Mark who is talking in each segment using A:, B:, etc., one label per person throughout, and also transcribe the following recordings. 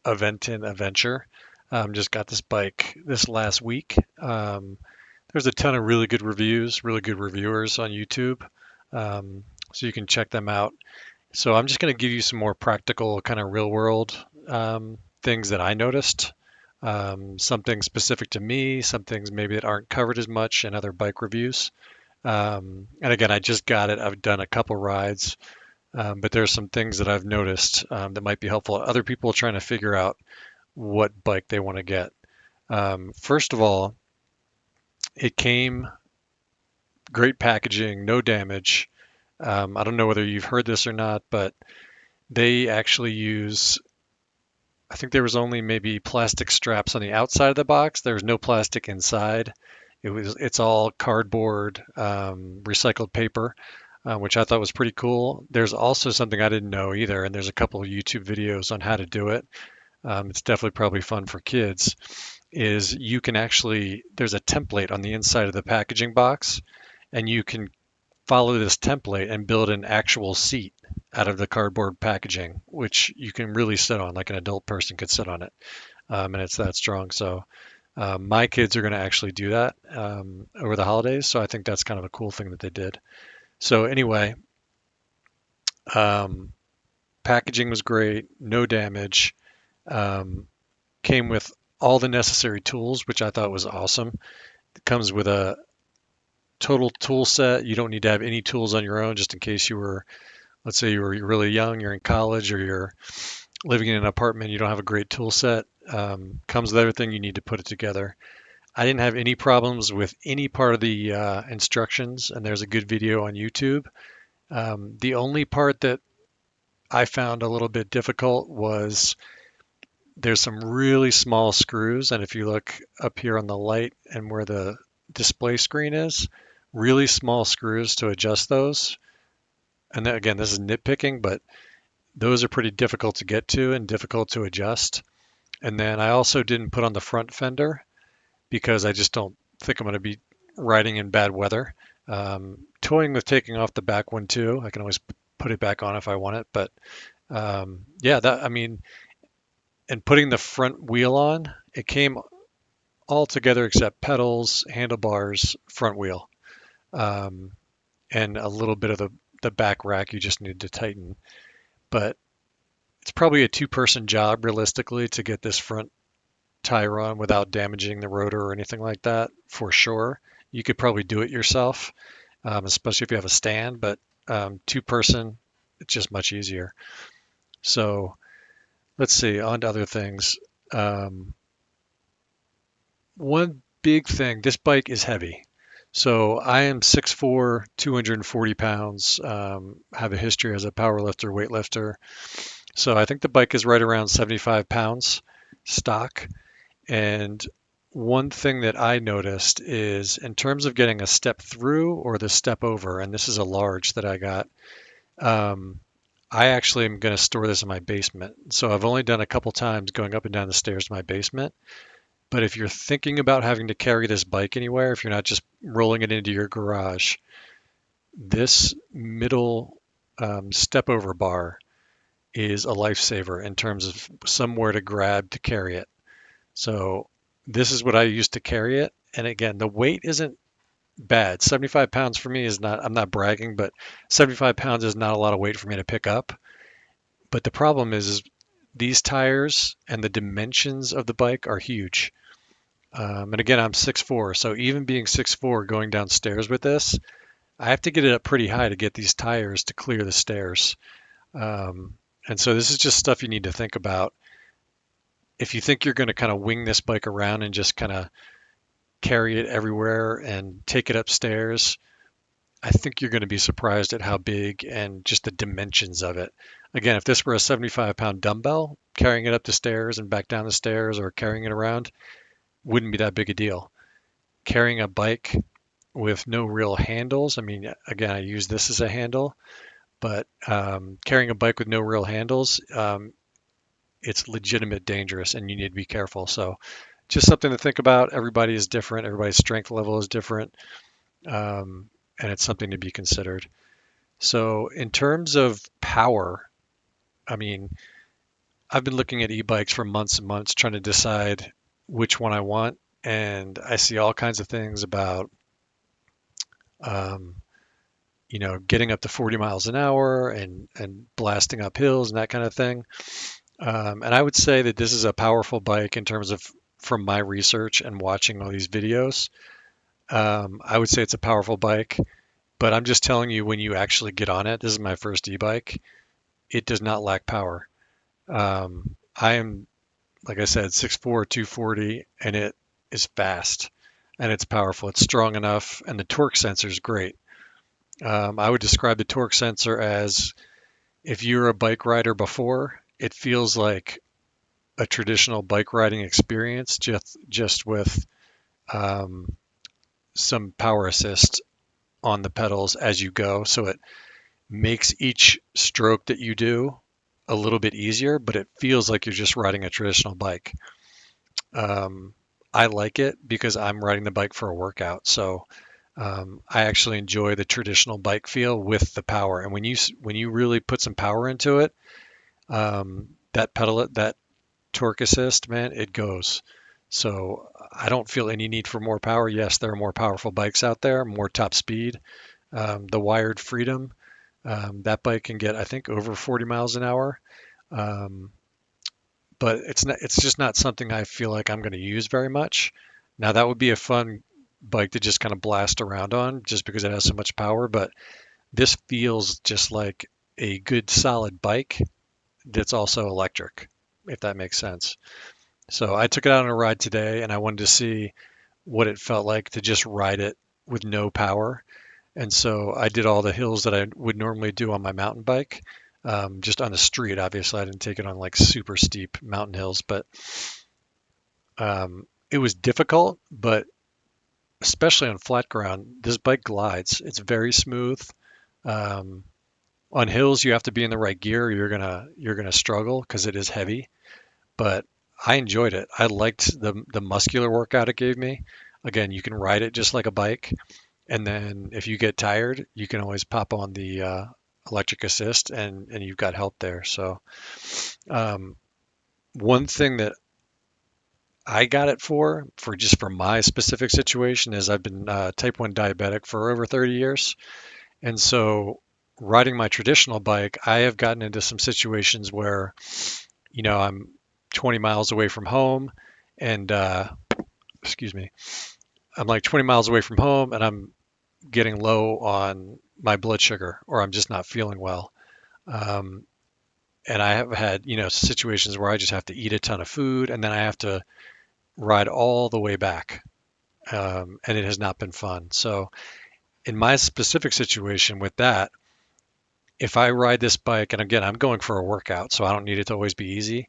A: Aventon Aventure. Just got this bike this last week. There's a ton of really good reviews, really good reviewers on YouTube. Um, so you can check them out. So I'm just going to give you some more practical, kind of real world things that I noticed. Some things specific to me, some things maybe that aren't covered as much in other bike reviews. And again, I just got it. I've done a couple rides, but there's some things that I've noticed that might be helpful to other people trying to figure out what bike they want to get. First of all, it came great packaging, no damage. I don't know whether you've heard this or not, but they actually use, I think there was only maybe plastic straps on the outside of the box. There was no plastic inside. It's all cardboard, recycled paper, which I thought was pretty cool. There's also something I didn't know either, and there's a couple of YouTube videos on how to do it. It's definitely probably fun for kids. Is you can actually, there's a template on the inside of the packaging box, and you can follow this template and build an actual seat out of the cardboard packaging, which you can really sit on, like an adult person could sit on it. And it's that strong. So my kids are going to actually do that over the holidays. So I think that's kind of a cool thing that they did. So anyway, um, packaging was great, no damage. Um, Came with all the necessary tools, which I thought was awesome. It comes with a total tool set. You don't need to have any tools on your own, just in case you were, let's say you were really young, you're in college, or you're living in an apartment, you don't have a great tool set. Comes with everything you need to put it together. I didn't have any problems with any part of the instructions, and there's a good video on YouTube. The only part that I found a little bit difficult was there's some really small screws, and if you look up here on the light and where the display screen is, really small screws to adjust those. And then, again, this is nitpicking, but those are pretty difficult to get to and difficult to adjust. And then I also didn't put on the front fender because I just don't think I'm going to be riding in bad weather. Toying with taking off the back one too. I can always put it back on if I want it. But yeah, that I mean, and putting the front wheel on, it came all together except pedals, handlebars, front wheel, um, and a little bit of the back rack you just need to tighten. But it's probably a two-person job realistically to get this front tire on without damaging the rotor or anything like that, for sure. You could probably do it yourself, especially if you have a stand, but two-person, it's just much easier. So let's see, on to other things. Um, One big thing, this bike is heavy. So I am 6'4", 240 pounds, have a history as a power lifter, weightlifter. So I think the bike is right around 75 pounds stock. And one thing that I noticed is in terms of getting a step through or the step over, and this is a large that I got, um, I actually am going to store this in my basement. So I've only done a couple times going up and down the stairs to my basement. But if you're thinking about having to carry this bike anywhere, if you're not just rolling it into your garage, this middle step over bar is a lifesaver in terms of somewhere to grab to carry it. So this is what I used to carry it. And again, the weight isn't bad. 75 pounds for me is not, I'm not bragging, but 75 pounds is not a lot of weight for me to pick up. But the problem is these tires and the dimensions of the bike are huge. And again, I'm 6'4", so even being 6'4", going downstairs with this, I have to get it up pretty high to get these tires to clear the stairs. And so this is just stuff you need to think about. If you think you're going to kind of wing this bike around and just kind of carry it everywhere and take it upstairs, I think you're going to be surprised at how big and just the dimensions of it. Again, if this were a 75-pound dumbbell, carrying it up the stairs and back down the stairs or carrying it around wouldn't be that big a deal. Carrying a bike with no real handles, I mean, again, I use this as a handle, but carrying a bike with no real handles, it's legitimate dangerous and you need to be careful. So just something to think about. Everybody is different. Everybody's strength level is different. And it's something to be considered. So in terms of power, I mean, I've been looking at e-bikes for months and months trying to decide which one I want, and I see all kinds of things about um, getting up to 40 miles an hour and blasting up hills and that kind of thing. And I would say that this is a powerful bike in terms of from my research and watching all these videos. I would say it's a powerful bike, but I'm just telling you when you actually get on it, this is my first e-bike, it does not lack power. I am, like I said, 6'4", 240, and it is fast and it's powerful. It's strong enough, and the torque sensor is great. I would describe the torque sensor as if you're a bike rider before, it feels like a traditional bike riding experience, just with um, some power assist on the pedals as you go. So it makes each stroke that you do a little bit easier, but it feels like you're just riding a traditional bike. Um, I like it because I'm riding the bike for a workout. So I actually enjoy the traditional bike feel with the power. And when you really put some power into it, that torque assist, man, it goes. So I don't feel any need for more power. Yes, there are more powerful bikes out there, more top speed. The Wired Freedom, that bike can get, I think, over 40 miles an hour. Um, but it's just not something I feel like I'm going to use very much. Now that would be a fun bike to just kind of blast around on just because it has so much power, but this feels just like a good solid bike that's also electric, if that makes sense. So I took it out on a ride today and I wanted to see what it felt like to just ride it with no power. And so I did all the hills that I would normally do on my mountain bike, just on the street. Obviously, I didn't take it on like super steep mountain hills, but it was difficult. But especially on flat ground, this bike glides. It's very smooth. Um, on hills, you have to be in the right gear. You're gonna struggle because it is heavy. But I enjoyed it. I liked the muscular workout it gave me. Again, you can ride it just like a bike, and then if you get tired, you can always pop on the electric assist, and you've got help there. So um, one thing that I got it for just for my specific situation is I've been type 1 diabetic for over 30 years. And so riding my traditional bike, I have gotten into some situations where, I'm 20 miles away from home and, excuse me, I'm like 20 miles away from home and I'm getting low on my blood sugar or I'm just not feeling well. Um, and I have had, situations where I just have to eat a ton of food and then I have to ride all the way back. And it has not been fun. So in my specific situation with that, if I ride this bike, and again, I'm going for a workout, so I don't need it to always be easy.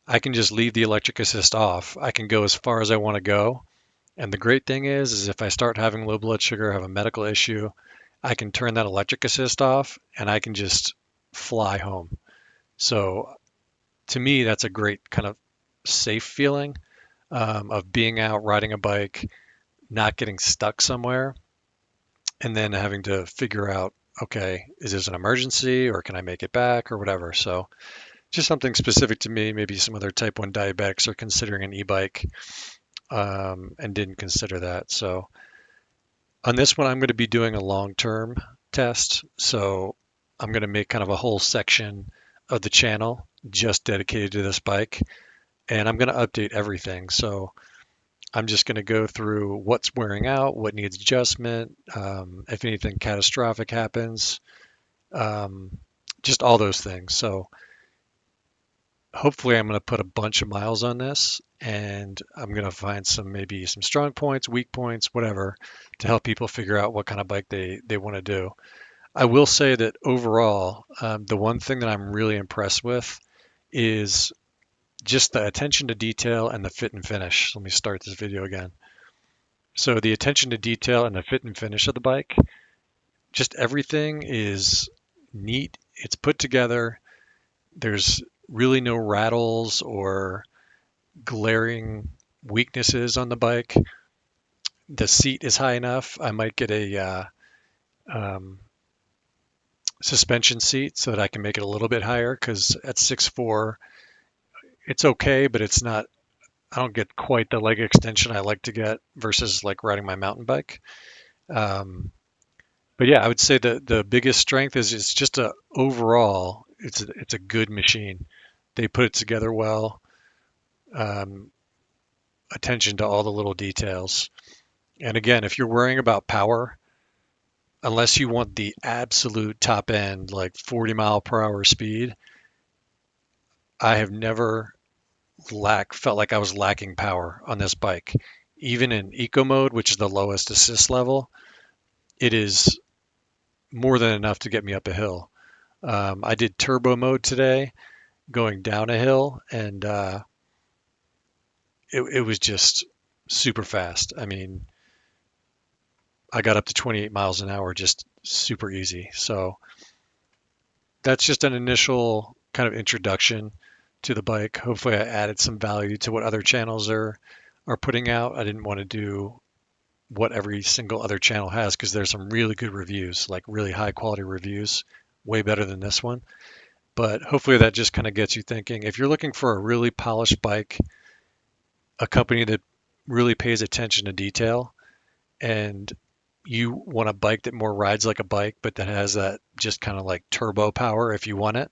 A: I can just leave the electric assist off. I can go as far as I want to go. And the great thing is if I start having low blood sugar, have a medical issue, I can turn that electric assist off and I can just fly home. So to me, that's a great kind of safe feeling of being out riding a bike, not getting stuck somewhere, and then having to figure out, okay, is this an emergency or can I make it back or whatever? So just something specific to me. Maybe some other type 1 diabetics are considering an e-bike and didn't consider that. So on this one, I'm going to be doing a long-term test. So I'm going to make kind of a whole section of the channel just dedicated to this bike. And I'm going to update everything. So I'm just going to go through what's wearing out, what needs adjustment, if anything catastrophic happens, um, just all those things. So hopefully I'm going to put a bunch of miles on this and I'm going to find maybe some strong points, weak points, whatever, to help people figure out what kind of bike they want to do. I will say that overall, the one thing that I'm really impressed with is just the attention to detail and the fit and finish. Let me start this video again. So the attention to detail and the fit and finish of the bike, just everything is neat. It's put together. There's really no rattles or glaring weaknesses on the bike. The seat is high enough. I might get a um, suspension seat so that I can make it a little bit higher because at 6'4", It's okay, but it's not. I don't get quite the leg extension I like to get versus like riding my mountain bike. Um, but yeah, I would say the biggest strength is it's just a overall. It's a good machine. They put it together well. Um, Attention to all the little details. And again, if you're worrying about power, unless you want the absolute top end, like 40-mile-per-hour speed, I have never felt like I was lacking power on this bike. Even in eco mode, which is the lowest assist level, it is more than enough to get me up a hill. I did turbo mode today, going down a hill, and it was just super fast. I mean, I got up to 28 miles an hour just super easy. So that's just an initial kind of introduction to the bike. Hopefully, I added some value to what other channels are putting out. I didn't want to do what every single other channel has because there's some really good reviews, like really high quality reviews, way better than this one. But hopefully, that just kind of gets you thinking. If you're looking for a really polished bike, a company that really pays attention to detail, and you want a bike that more rides like a bike, but that has that just kind of like turbo power if you want it,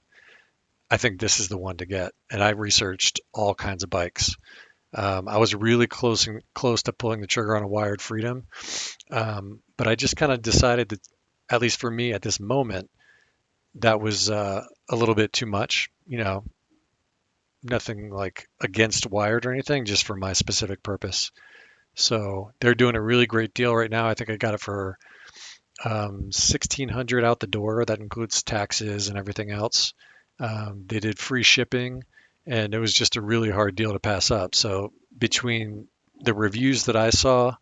A: I think this is the one to get. And I researched all kinds of bikes. I was really close to pulling the trigger on a Wired Freedom, but I just kind of decided that, at least for me at this moment, that was a little bit too much. Nothing like against Wired or anything, just for my specific purpose. So they're doing a really great deal right now. I think I got it for 1600 out the door. That includes taxes and everything else. They did free shipping, and it was just a really hard deal to pass up. So between the reviews that I saw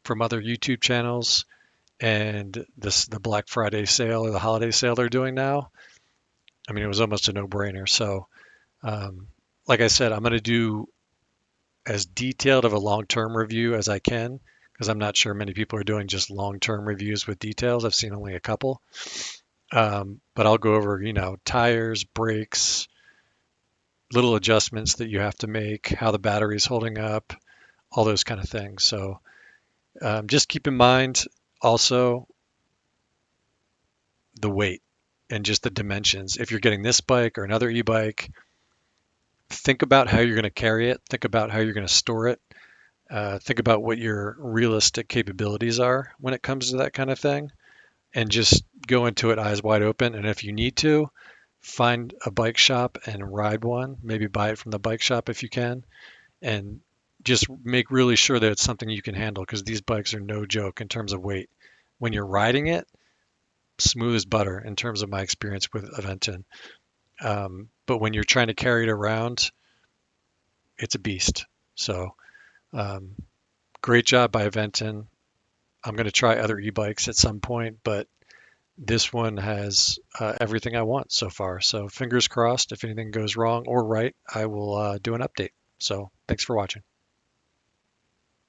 A: from other YouTube channels and the Black Friday sale or the holiday sale they're doing now, I mean, it was almost a no-brainer. So, um, like I said, I'm going to do as detailed of a long-term review as I can because I'm not sure many people are doing just long-term reviews with details. I've seen only a couple. But I'll go over, tires, brakes, little adjustments that you have to make, how the battery's holding up, all those kind of things. So just keep in mind also the weight and just the dimensions. If you're getting this bike or another e-bike, think about how you're going to carry it. Think about how you're going to store it. Think about what your realistic capabilities are when it comes to that kind of thing, and just go into it eyes wide open. And if you need to, find a bike shop and ride one. Maybe buy it from the bike shop if you can, and just make really sure that it's something you can handle because these bikes are no joke in terms of weight. When you're riding it, smooth as butter in terms of my experience with Aventon. But when you're trying to carry it around, it's a beast. So um, great job by Aventon. I'm going to try other e-bikes at some point, but this one has everything I want so far. So fingers crossed. If anything goes wrong or right, I will do an update. So thanks for watching.